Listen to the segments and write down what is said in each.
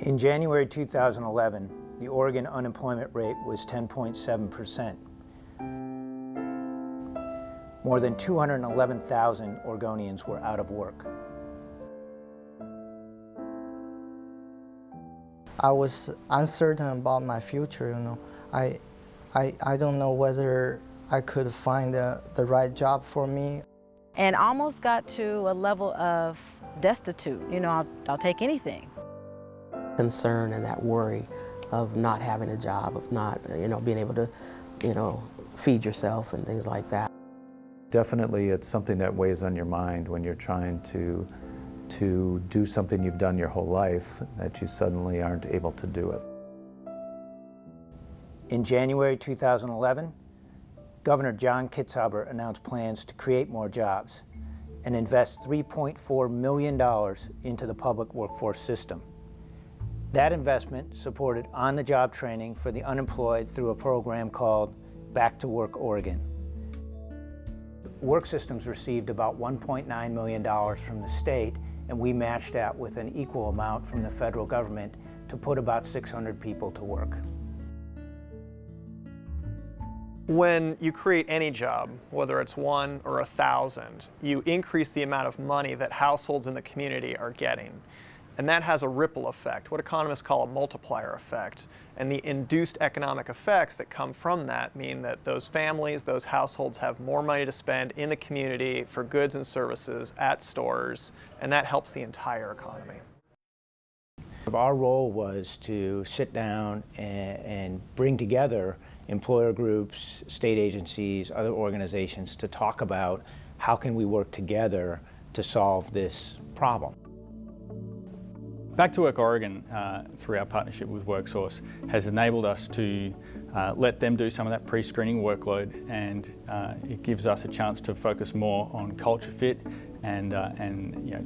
In January 2011, the Oregon unemployment rate was 10.7%. More than 211,000 Oregonians were out of work. I was uncertain about my future, you know. I don't know whether I could find the right job for me. And almost got to a level of destitute. You know, I'll take anything. Concern and that worry of not having a job, of not, being able to, feed yourself and things like that. Definitely it's something that weighs on your mind when you're trying to do something you've done your whole life, that you suddenly aren't able to do it. In January 2011, Governor John Kitzhaber announced plans to create more jobs and invest $3.4 million into the public workforce system. That investment supported on-the-job training for the unemployed through a program called Back to Work Oregon. Work Systems received about $1.9 million from the state, and we matched that with an equal amount from the federal government to put about 600 people to work. When you create any job, whether it's 1 or 1,000, you increase the amount of money that households in the community are getting. And that has a ripple effect, what economists call a multiplier effect. And the induced economic effects that come from that mean that those families, those households have more money to spend in the community for goods and services at stores, and that helps the entire economy. Our role was to sit down and bring together employer groups, state agencies, other organizations to talk about how can we work together to solve this problem. Back to Work Oregon, through our partnership with WorkSource, has enabled us to let them do some of that pre-screening workload, and it gives us a chance to focus more on culture fit and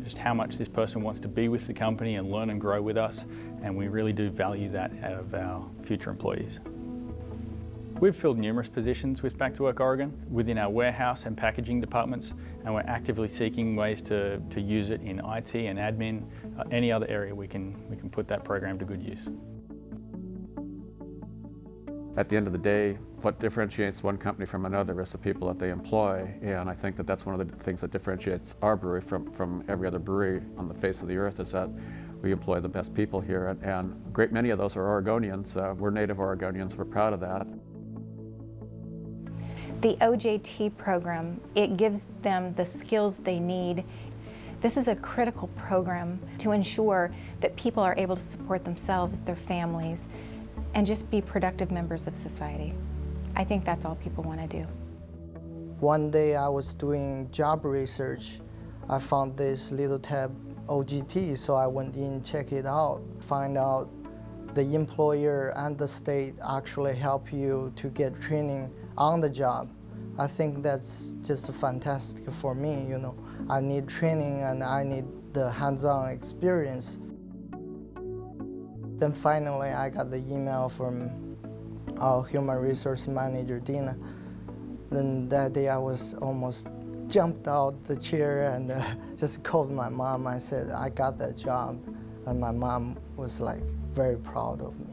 just how much this person wants to be with the company and learn and grow with us, and we really do value that out of our future employees. We've filled numerous positions with Back to Work Oregon within our warehouse and packaging departments, and we're actively seeking ways to use it in IT and admin, any other area we can put that program to good use. At the end of the day, what differentiates one company from another is the people that they employ, and I think that that's one of the things that differentiates our brewery from every other brewery on the face of the earth, is that we employ the best people here, and a great many of those are Oregonians. We're native Oregonians, we're proud of that. The OJT program, it gives them the skills they need. This is a critical program to ensure that people are able to support themselves, their families, and just be productive members of society. I think that's all people want to do. One day I was doing job research. I found this little tab, OJT, so I went in, check it out, find out the employer and the state actually help you to get training on the job. I think that's just fantastic for me, you know. I need training and I need the hands-on experience. Then finally I got the email from our human resource manager, Dina. Then that day I was almost jumped out the chair and just called my mom. I said, I got that job. And my mom was like very proud of me.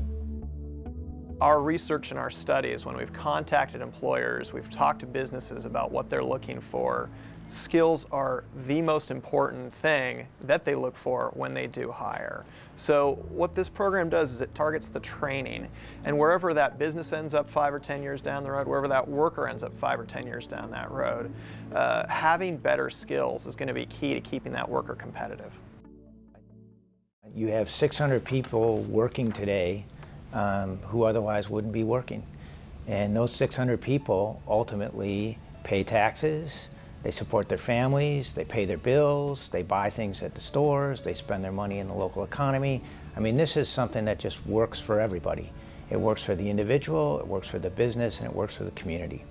Our research and our studies, when we've contacted employers, we've talked to businesses about what they're looking for, skills are the most important thing that they look for when they do hire. So what this program does is it targets the training, and wherever that business ends up 5 or 10 years down the road, wherever that worker ends up 5 or 10 years down that road, having better skills is going to be key to keeping that worker competitive. You have 600 people working today who otherwise wouldn't be working. And those 600 people ultimately pay taxes, they support their families, they pay their bills, they buy things at the stores, they spend their money in the local economy. I mean, this is something that just works for everybody. It works for the individual, it works for the business, and it works for the community.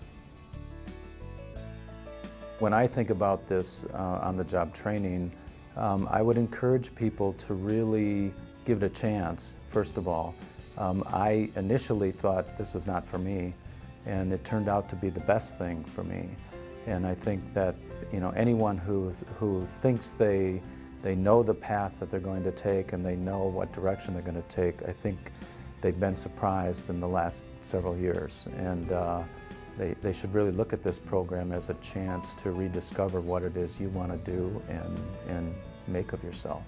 When I think about this on-the-job training, I would encourage people to really give it a chance, first of all. I initially thought this was not for me, and it turned out to be the best thing for me. And I think that anyone who thinks they they know the path that they're going to take and they know what direction they're going to take, I think they've been surprised in the last several years. And they should really look at this program as a chance to rediscover what it is you want to do and make of yourself.